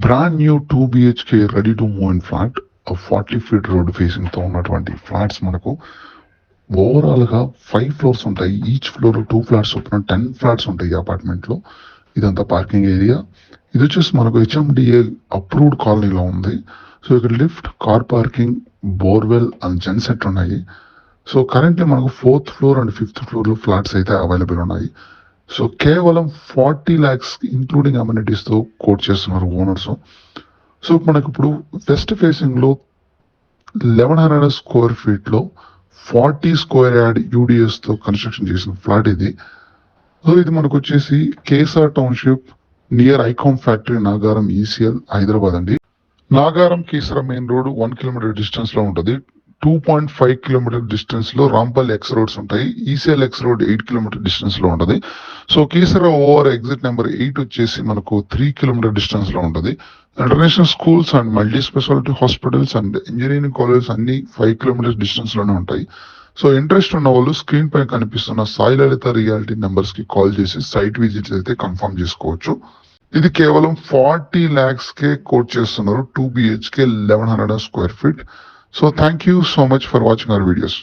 Brand new 2 BHK ready to move in flat 40 feet road facing తో ఉన్నటువంటి flats మనకు overall గా 5 floors ఉంటాయి. ఈచ్ ఫ్లోర్ 2 ఫ్లాట్స్ చొప్పున 10 ఫ్లాట్స్ ఉంటాయి ఈ అపార్ట్మెంట్ లో. ఇదంతా పార్కింగ్ ఏరియా. ఇది వచ్చేసి మనకు HMDA అప్రూవ్డ్ కాలనీలో ఉంది. సో ఇక్కడ lift, car parking, borewell and genset ఉన్నాయి. సో కరెంట్లీ మనకు 4th floor and 5th floor లో ఫ్లాట్స్ అయితే అవైలబుల్ ఉన్నాయి. సో కేవలం 40 lakhs ఇంక్లూడింగ్ అమ్యూనిటీస్ తో కోట్ చేస్తున్నారు ఓనర్స్. సో మనకు ఇప్పుడు వెస్ట్ ఫేసింగ్ లో 1100 స్క్వేర్ ఫీట్ లో 40 స్క్వేర్ యార్డ్ యూడిఎస్ తో కన్స్ట్రక్షన్ చేసిన ఫ్లాట్ ఇది. సో ఇది మనకు వచ్చేసి Keesara township near ICOM factory, Nagaram, ECL, Hyderabad అండి. Nagaram Keesara main road 1 kilometre distance లో ఉంటుంది. 2.5 కిలోమీటర్ డిస్టెన్స్ లో రాంపల్ ఎక్స్ రోడ్స్ ఉంటాయి. ECL X road 8 kilometre distance లో ఉంటుంది. So Keesara over exit number 8 వచ్చేసి మనకు 3 కిలోమీటర్ డిస్టెన్స్ లో ఉంటుంది. International schools and multi speciality hospitals and engineering colleges అన్ని 5 కిలోమీటర్స్ డిస్టెన్స్ లోనే ఉంటాయి. సో ఇంట్రెస్ట్ ఉన్న వాళ్ళు స్క్రీన్ పై కనిపిస్తున్న సాయి లలిత రియాలిటీ నెంబర్స్ కి కాల్ చేసి సైట్ విజిట్స్ అయితే కన్ఫర్మ్ చేసుకోవచ్చు. ఇది కేవలం 40 lakhs కే కోట్ చేస్తున్నారు. 2 BHK 1100 square feet. So thank you so much for watching our videos.